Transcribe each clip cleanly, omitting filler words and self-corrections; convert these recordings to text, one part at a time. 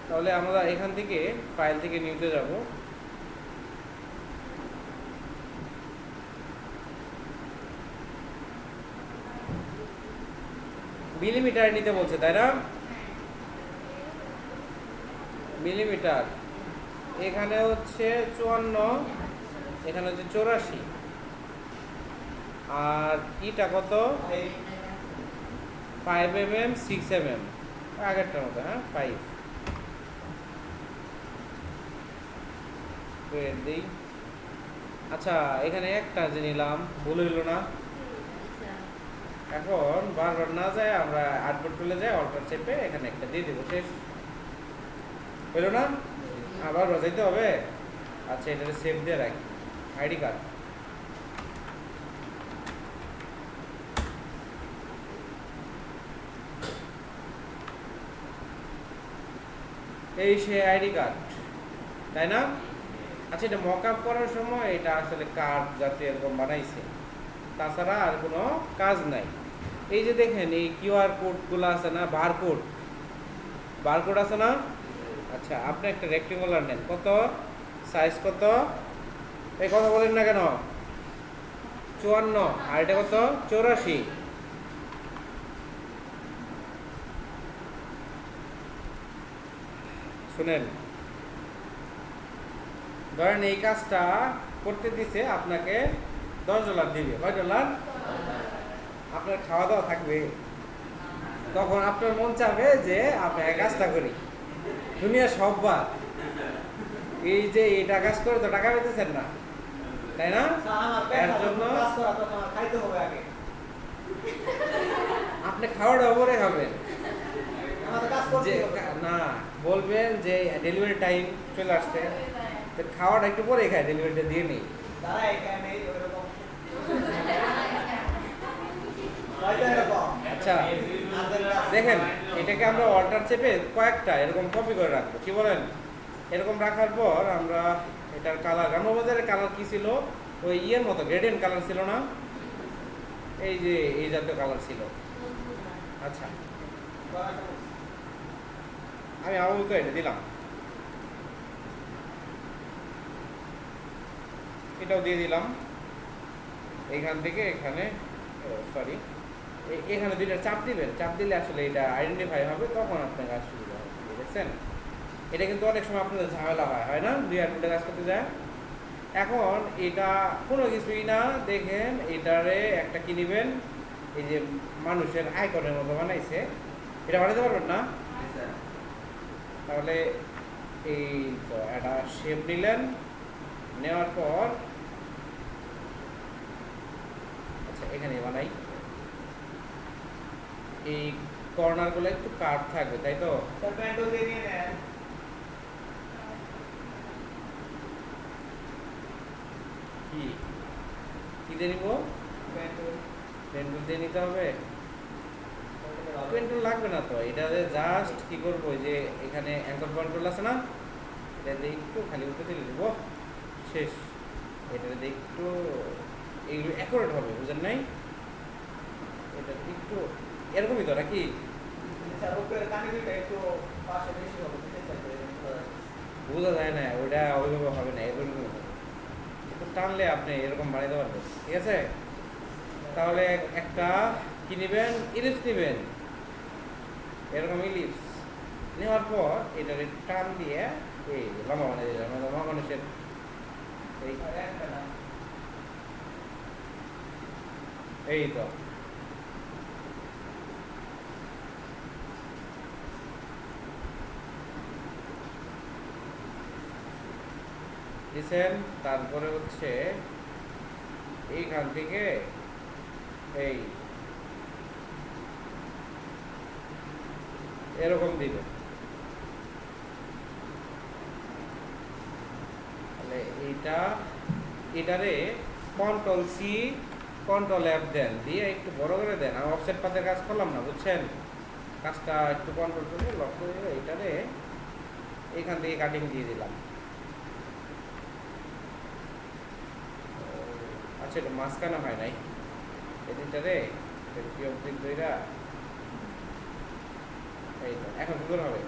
তাহলে আমরা এখান থেকে ফাইল থেকে নিউতে যাব। মিলিমিটার নিতে বলছে, তাই না? মিলিমিটার এখানে হচ্ছে 54, এখানে হচ্ছে 84, আর ইটা কত? 5 mm 6 mm, আগেরটার মতো। হ্যাঁ, 5 দিই। আচ্ছা, এখানে একটা যে নিলাম ভুল হইল না। এখন বারবার না যায় আমরা আটবোর্ড তুলে যাই, অল্টার চেপে এখানে একটা দিয়ে দেবো, শেষ হইল না? আবার বাজাইতে হবে। আচ্ছা, এটা সেভ দিয়ে রাখি। আইডি কার্ড, এই সে আইডি কার্ড, তাই না? আচ্ছা, এটা মক আপ করার সময় এটা আসলে কার্ড যাতে এরকম বানাইছে, তাছাড়া আর কোনো কাজ নাই। এই যে দেখেন এই কিউআর কোডগুলো আছে না, বারকোড আছে না? আচ্ছা, আপনি একটা রেক্টেঙ্গুলার নেন, কত সাইজ, কত এই কথা বলেন না কেন? 54, আর এটা কত? 84। শুনেন, ধরেন এই কাজটা করতে দিছে আপনাকে $10 দিবে। কয় ডলার? আপনার খাওয়া দাওয়া থাকবে, তখন আপনার মন চাবে যে আপনি এক কাজটা করি, দুনিয়া সব বাদ, এই যে এটা কাজ করে তো টাকা পেতেছেন না, তাই না? এর জন্য আপনি খাওয়াটা পরে খাবেন, যে না বলবেন যে ডেলিভারি টাইম চলে আসছে, খাওয়াটা একটু পরে খায়, ডেলিভারিটা দিয়ে নেই। আচ্ছা দেখেন, এটাকে আমরা অল্টার চেপে কয়েকটা এরকম কপি করে রাখবো, কি বলেন? এরকম রাখার পর আমরা এটার কালার, রামবাজারের কালার কি ছিল? ওই ইয়ের মতো গ্রেডিয়েন্ট কালার ছিল না, এই যে এই জাতীয় কালার ছিল। আচ্ছা, আমি আপাতত এটা দিলাম, এটাও দিয়ে দিলাম। এইখান থেকে এখানে, সরি, এখানে দুইটা চাপ দিবেন, চাপ দিলে আসলে এটা আইডেন্টিফাই হবে, তখন আপনার কাজ শুরু হবে। দেখছেন, এটা কিন্তু অনেক সময় আপনাদের ঝামেলা হয় না, দুই আটটা কাজ করতে যায়। এখন এটা কোনো কিছুই না, দেখেন এটারে একটা কি নিবেন, এই যে মানুষের আইকনের মতো বানাইছে, এটা বানাতে পারবেন না? তাহলে এই তো একটা শেপ নিলেন, নেওয়ার পর আচ্ছা এখানে বানাই, এই কর্নারগুলো একটু কাট থাকবে, তাই তো? কি কি দিয়ে নিব? পেন্টুল দিয়ে নিতে হবে? পেন্টুল লাগবে না তো, এটাতে জাস্ট কি করবো, যে এখানে অ্যাঙ্কর পয়েন্টগুলো আছে না, এটা দিয়ে একটু খালি উঠে দিলে দেবো, শেষ। এটাতে একটু এইগুলো অ্যাকুরেট হবে, বুঝেন নাই? এটা একটু এরকমই তো নাকি? বোঝা যায় না, ওইটা ওইভাবে হবে না, এরকম একটু টানলে আপনি এরকম বানাইতে পারবেন, ঠিক আছে? তাহলে একটা কি নেবেন, ইলিপস নেবেন, এরকম ইলিপস নেওয়ার পর এটার টান দিয়ে এই লম্বা বানিয়ে দিলাম, লম্বা মানুষের এই তো দিচ্ছেন। তারপরে হচ্ছে এইখান থেকে এই এরকম দিবেন, তাহলে এটারে Ctrl+C Ctrl+F দেন, দিয়ে একটু বড় করে দেন। আমি অফসেট পাতের কাজ করলাম না, বুঝছেন? কাজটা একটু কন্ট্রোল করে লক করে এটারে এইখান থেকে কাটিং দিয়ে দিলাম। আচ্ছা, এটা মাঝখানে হয় নাই, এদিকটারে কি অবধি দইরা, এই তো এখন সুন্দর হবে।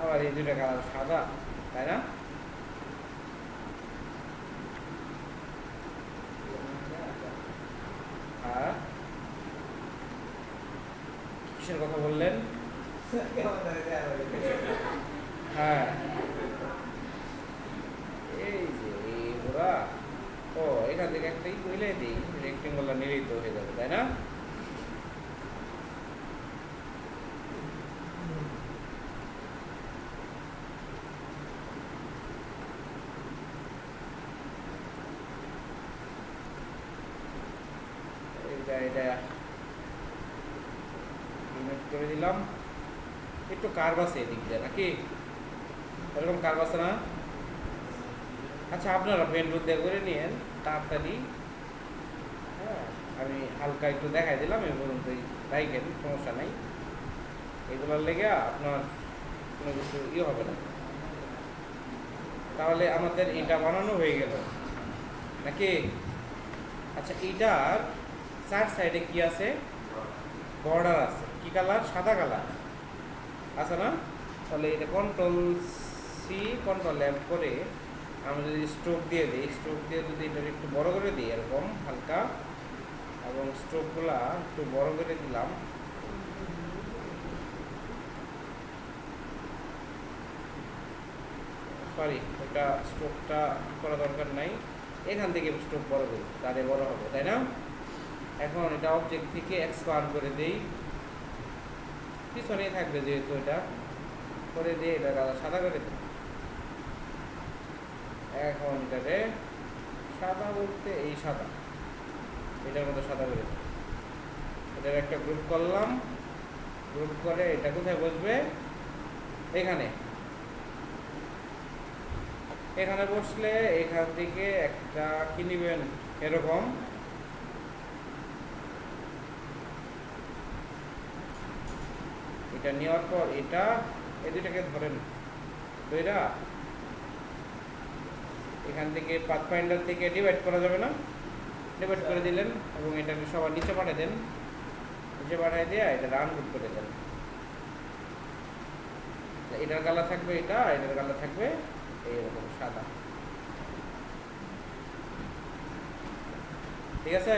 আবার এই দুইটা কালার সাদা, তাই না? আর কিসের কথা বললেন? হ্যাঁ, এই যে ওরা, ও এখান থেকে একটা কইলে দিই, রেক্টেঙ্গুলার নিলেই তো হয়ে যাবে, তাই না? এটা ইমেজ করে দিলাম। একটু কার্ভ আছে এদিক দিয়ে নাকি, এরকম কার্ভ আছে না? আচ্ছা, আপনারা পেন রুদ দিয়ে করে নিয়েন তাড়াতাড়ি। হ্যাঁ, আমি হালকা একটু দেখাই দিলাম, এই পর্যন্ত রাইখেন, সমস্যা নাই। এগুলোর লেগে আপনার কোনো কিছু হবে না। তাহলে আমাদের এটা বানানো হয়ে গেল নাকি? আচ্ছা, এইটার চার সাইডে কি আছে? বর্ডার আছে। কি কালার? সাদা কালার আছে না? তাহলে এটা কন্ট্রোল সি কন্ট্রোল এফ করে আমরা যদি স্ট্রোক দিয়ে দিই, স্ট্রোক দিয়ে যদি এটা একটু বড় করে দিই এরকম হালকা, এবং স্ট্রোকগুলা একটু বড় করে দিলাম, সরি এটা স্ট্রোকটা করা দরকার নাই, এখান থেকে স্ট্রোক বড় করি তাহলে বড় হবে, তাই না? এখন এটা অবজেক্ট থেকে এক্সপান্ড করে দেই, পিছনেই থাকবে যেহেতু, এটা করে দিয়ে এটা সাদা করে দিই। এখন এটাকে সাদা বলতে এই সাদা, এটার মধ্যে সাদা করে দিই। এটার একটা গ্রুপ করলাম, গ্রুপ করে এটা কোথায় বসবে? এখানে। এখানে বসলে এখান থেকে একটা কি নিবেন এরকম, এটা নেওয়ার পর এটা এই দুইটাকে ধরেন, দুইটা এখান থেকে পাথফাইন্ডার থেকে ডিভাইড করা যাবে না, ডিভাইড করে দিলেন এবং এটাকে সবার নিচে পাঠিয়ে দেন, নিচে পাঠিয়ে দিয়ে এটা আনগ্রুপ করে দেন। এটার কালার থাকবে এটা, এটার কালার থাকবে এইরকম সাদা, ঠিক আছে?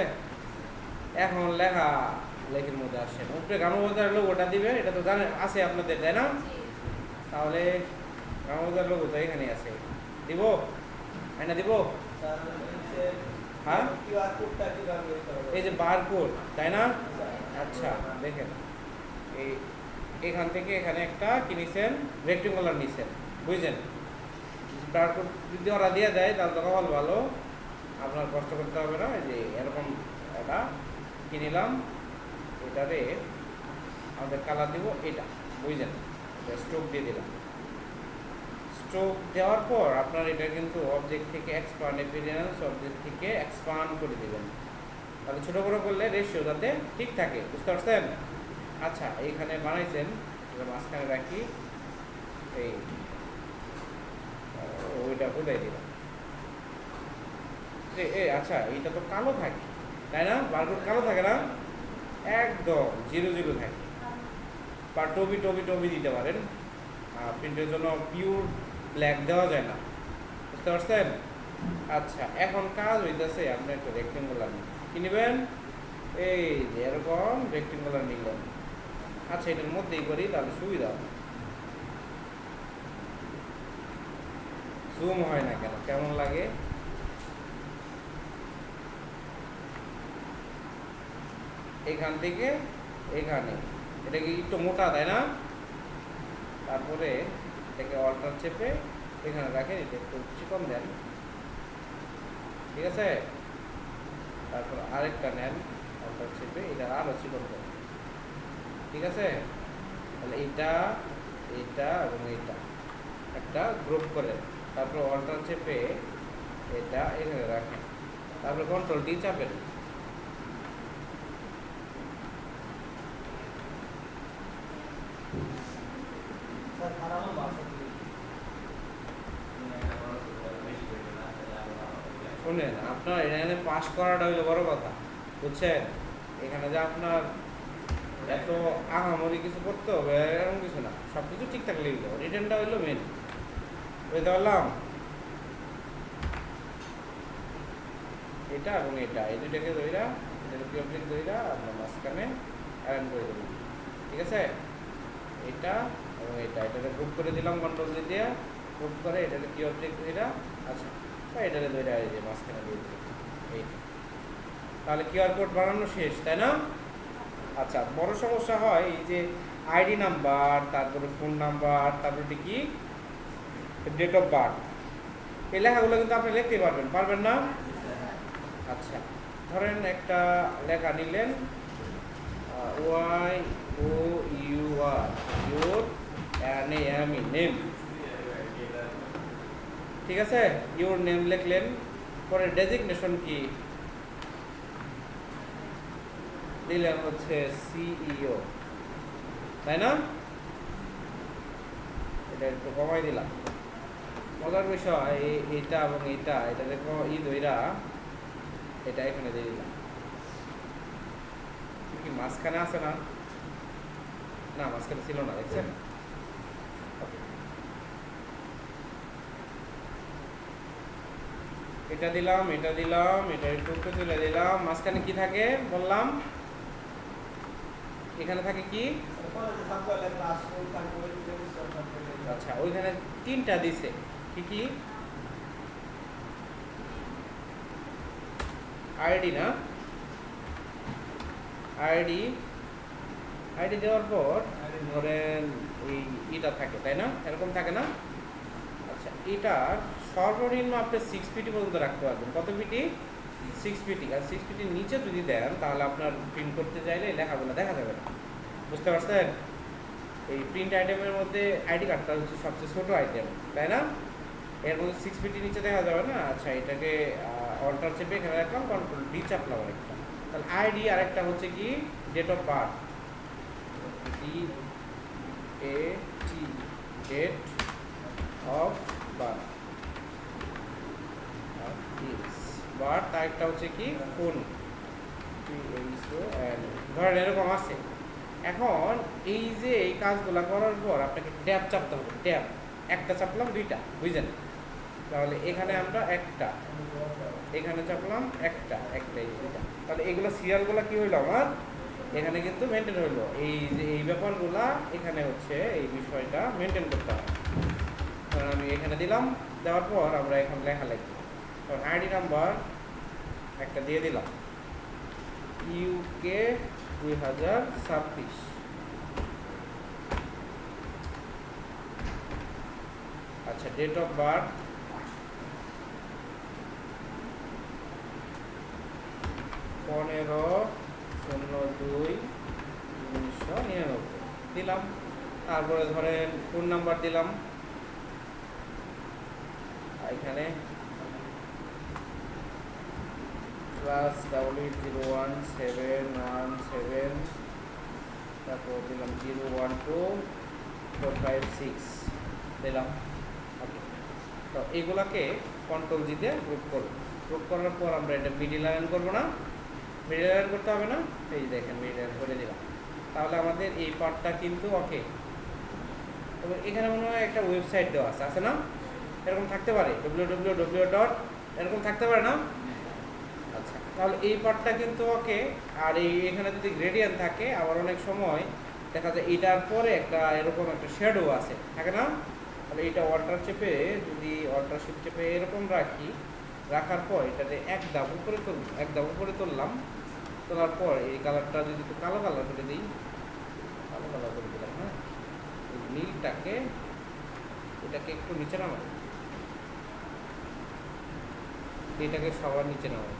এখন লেখা লেখের মধ্যে আসছে, উপরে গ্রামবাজার লোগোটা দিবে, এটা তো জানেন আছে আপনাদের, তাই না? তাহলে গ্রামবাজার লোগোটা এখানে আছে, দিব আইনা দিব। হ্যাঁ, এই যে বারকোড, তাই না? আচ্ছা দেখেন, এই এখান থেকে এখানে একটা কি নিছেন, রেক্টেঙ্গুলার নিছেন, বুঝছেন? বারকোড যদি ওরা দিয়ে দেয় তাহলে তো কপাল ভালো, আপনার কষ্ট করতে হবে না। এই যে এরকম এটা কি নিলাম, এটারে আমাদের কালার দিব এটা, বুঝলেন? স্ট্রোক দিয়ে দিলাম। স্ট্রোক দেওয়ার পর আপনার এটা কিন্তু অবজেক্ট থেকে এক্সপান্ড, অ্যাপিয়ারেন্স অবজেক্ট থেকে এক্সপান্ড করে দেবেন, তাহলে ছোটো বড়ো করলে রেশিও যাতে ঠিক থাকে, বুঝতে পারছেন? আচ্ছা, এইখানে বানাইছেন, এটা মাঝখানে রাখি, এই ওইটা কোথায় দিলাম, আচ্ছা এইটা তো কালো থাকে, তাই না? বারকোড কালো থাকে না, একদম 0 থাকে, বা টবি টবি টবি দিতে পারেন, প্রিন্টের জন্য পিওর ব্ল্যাক দেওয়া যায় না, বুঝতে পারছেন? আচ্ছা, এখন কাজ হইতেছে, আপনি একটা রেক্টেঙ্গুলার কি নেবেন, এই যে এরকম রেক্টেঙ্গুলার নিলেন। আচ্ছা, এটার মধ্যেই করি তাহলে সুবিধা হবে। জুম হয় না কেন, কেমন লাগে? এখান থেকে এখানে এটা কি একটু মোটা, তাই না? তারপরে এটাকে অল্টার চেপে এখানে রাখেন, এটা একটু চিকন দেন, ঠিক আছে? তারপর আরেকটা নেন, অল্টার চেপে এটা আরও চিকন দেন, ঠিক আছে? তাহলে এটা এটা এবং এটা একটা গ্রুপ করে, তারপর অল্টার চেপে এটা এখানে রাখেন, তারপর কন্ট্রোল ডি চাপেন। শুনেন, আপনার এখানে পাস করাটা হইলো বড় কথা, বুঝছেন? এখানে যে আপনার এত আহামরি কিছু করতে হবে এরকম কিছু না, সব কিছু ঠিকঠাক লিখতে হবে, রিটার্নটা হইলো মেন। বুঝতে পারলাম? এটা এবং এটা এই দুইটাকে ধইরা, এটাকে কি অবজেক্ট ধইরা আমরা মাঝখানে অ্যারেঞ্জ করে দেবো, ঠিক আছে? এটা এবং এটাকে গ্রুপ করে দিলাম কন্ট্রোল দিয়ে, গ্রুপ করে এটাকে কি অবজেক্ট ধইরা, আচ্ছা এটাকে ধইরা এই যে মাঝখানে দিয়ে দিই, এই তাহলে কিউআর কোড বানানো শেষ, তাই না? আচ্ছা, বড় সমস্যা হয় এই যে আইডি নাম্বার, তারপরে ফোন নাম্বার, তারপরে কি ডেট অফ বার্থ, এই লেখাগুলো কিন্তু আপনি লিখতে পারবেন না? আচ্ছা, ধরেন একটা লেখা নিলেন, Y O U R, your name, ঠিক আছে? ইউর নেম লিখলেন, পরে ডেজিগনেশন কি দিলেন হচ্ছে সিইও, তাই না? এটা একটু কমাই দিলাম। মজার বিষয় এইটা এবং এটা দেখো ধইরা এটা এখানে দিয়ে দিলাম, কি মাঝখানে আছে না? না, মাঝখানে ছিল না, দেখছেন? এটা দিলাম, এটা একটু তুলে দিলাম, মাঝখানে কি থাকে বললাম? এখানে থাকে কি? আচ্ছা, ওইখানে তিনটা দিছে, কি কি? আইডি না, আইডি দেওয়ার পর ধরেন এই এটা থাকে, তাই না? এরকম থাকে না? আচ্ছা, এটার সর্বনিম্ন আপনি 6 পিটি পর্যন্ত রাখতে পারবেন। কত পিটি? 6 পিটি। আর 6 পিটির নিচে যদি দেন তাহলে আপনার প্রিন্ট করতে চাইলে লেখাগুলো দেখা যাবে না। বুঝতে পারছেন? এই প্রিন্ট আইটেমের মধ্যে আইডি কার্ডটা হচ্ছে সবচেয়ে ছোটো আইটেম, তাই না? এর মধ্যে 6 পিটির নিচে দেখা যাবে না। আচ্ছা, এটাকে অল্টার চেপে এখানে রাখলাম, কন্ট্রোল ডি চাপলাম আরেকটা। তাহলে আইডি আরেকটা হচ্ছে কি date of birth, DAT, date of birth, আরেকটা হচ্ছে কি ফোন, ধরেন এরকম আছে। এখন এই যে এই কাজগুলো করার পর আপনাকে ট্যাব চাপতে হবে, ট্যাব একটা চাপলাম, দুইটা, বুঝছেন? তাহলে এখানে আমরা একটা, এখানে চাপলাম একটাই দুইটা, তাহলে এগুলো সিরিয়ালগুলো কি হইলো আমার এখানে কিন্তু মেনটেন হইলো। এই যে এই ব্যাপারগুলা এখানে হচ্ছে এই বিষয়টা মেনটেন করতে হয়। আমি এখানে দিলাম, দেওয়ার পর আমরা এখন লেখা লিখব। কারণ আইডি নাম্বার একটা দিয়ে দিলাম, UK 2026। আচ্ছা, ডেট অফ বার্থ 15/02/1999 দিলাম। তারপরে ধরেন ফোন নাম্বার দিলাম, এখানে +W017117, তারপর দিলাম 012456 দিলাম। ওকে, তো এগুলাকে কন্ট্রোল জি দিয়ে গ্রুপ করব। গ্রুপ করার পর আমরা এটা মিডিল লাইন করবো না? মিডিল লাইন করতে হবে না? এই দেখেন মিডিল লাইন করে দিলাম। তাহলে আমাদের এই পার্টটা কিন্তু ওকে। তবে এখানে মনে হয় একটা ওয়েবসাইট দেওয়া আছে না? এরকম থাকতে পারে, www. এরকম থাকতে পারে না? আচ্ছা, তাহলে এই পার্টটা কিন্তু ওকে। আর এখানে যদি গ্রেডিয়েন্ট থাকে, আবার অনেক সময় দেখা যায় এটার পরে একটা এরকম একটা শ্যাডো আছে, থাকে না? তাহলে এটা অল্টার চেপে, যদি অল্টার শিফট চেপে এরকম রাখি, রাখার পর এটাতে এক ধাপ উপরে তুললাম, তোলার পর এই কালারটা যদি একটু কালো কালার করে দিই, কালো কালার করে দিলাম, হ্যাঁ, এই নীলটাকে এটাকে একটু নিচে নামাই, এটাকে সবার নিচে নামাই,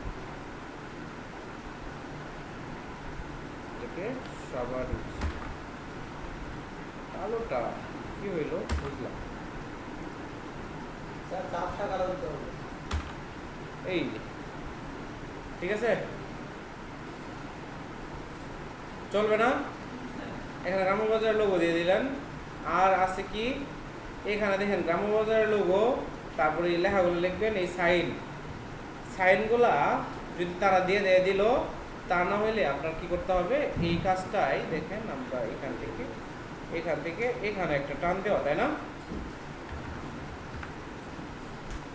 এটাকে সবার নিচে। কালোটা কি হইল বুঝলাম, এই ঠিক আছে, চলবে না? এখানে গ্রামবাজার লোগো দিয়ে দিলেন। আর আছে কি এখানে দেখেন গ্রামবাজারের লোগো, তারপরে এই লেখাগুলো লিখবেন। এই সাইনগুলা যদি তারা দিয়ে দিল, তা না হলে আপনার কি করতে হবে, এই কাজটাই দেখেন আমরা এখান থেকে এখানে একটা টান দেওয়া, তাই না?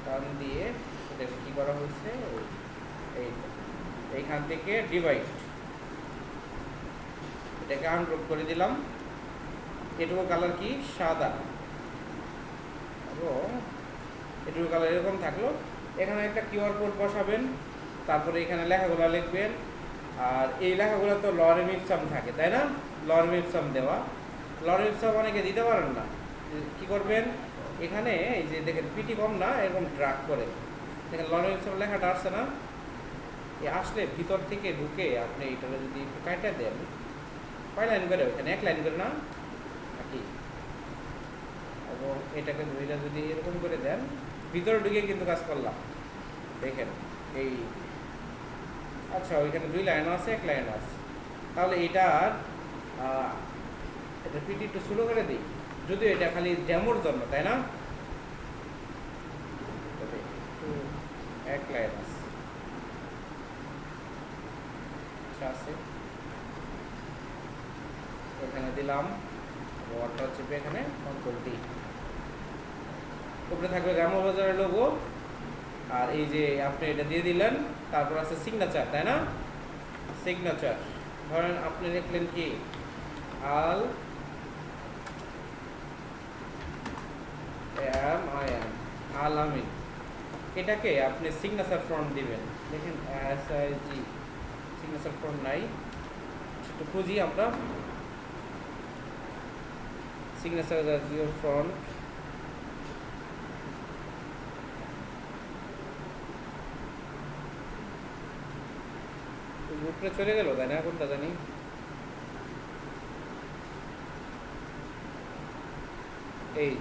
টান দিয়ে এটাকে কি করা হয়েছে, এইখান থেকে ডিভাইড, এটাকে আনগ্রুপ করে দিলাম। এটুকু কালার কি সাদা, এবং এটুকু কালার এরকম থাকলো। এখানে একটা কিউআর কোড বসাবেন, তারপরে এখানে লেখাগুলো লিখবেন। আর এই লেখাগুলো তো লরেম ইপসাম থাকে, তাই না? লরেম ইপসাম দেওয়া, লরেম ইপসাম অনেকে দিতে পারেন না। কি করবেন, এখানে এই যে দেখেন পিটি কম না, এরকম ড্রাগ করে দেখেন লরেম ইপসাম লেখাটা আসছে না, এই আসলে ভিতর থেকে ঢুকে আপনি এটাকে যদি একটু কাটা দেন, কয় লাইন করে, ওইখানে এক লাইন করে না নাকি, এবং এটাকে দুইটা যদি এরকম করে দেন, ভিতরে ঢুকে কিন্তু কাজ করলাম। দেখেন এই, আচ্ছা ওইখানে 2 লাইন আছে, 1 লাইন আছে, তাহলে এটার এটা পিটি একটু শুরু করে দিই, যদিও এটা খালি ডেমোর জন্য, তাই না? তবে একটু 1 লাইন আছে, আচ্ছা আছে, এখানে দিলাম, ওয়াটার চেপে এখানে কন্ট্রোল ডি, উপরে থাকবে গ্রাম্য বাজারের লোগো। আর এই যে আপনি এটা দিয়ে দিলেন, তারপর আছে সিগনেচার, তাই না? সিগনেচার ধরেন আপনি লিখলেন কি আল আল আমিন, এটাকে আপনি সিগনেচার ফন্ট দিবেন। দেখেন SIG সিগনেচার ফন্ট নাই, একটু খুঁজি আমরা সিগনেচার জাতীয় ফন্ট। উপরে চলে গেল, তাই না? কোনটা জানি, এই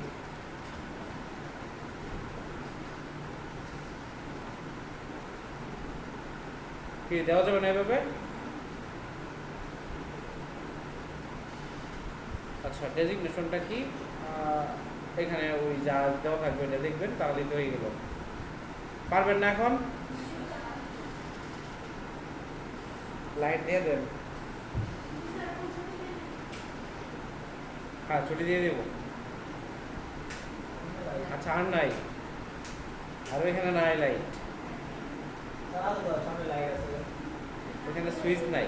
কি দেওয়া যাবে না এভাবে? আচ্ছা ডেজিগনেশনটা কি, এখানে ওই যা দেওয়া থাকবে এটা দেখবেন, তাহলেই তো হয়ে গেল। পারবেন না এখন? লাইট দিয়ে দেন, হ্যাঁ ছুটি দিয়ে দেবো। আচ্ছা আর নাই, আর এখানে নাই লাইট, এখানে সুইচ নাই।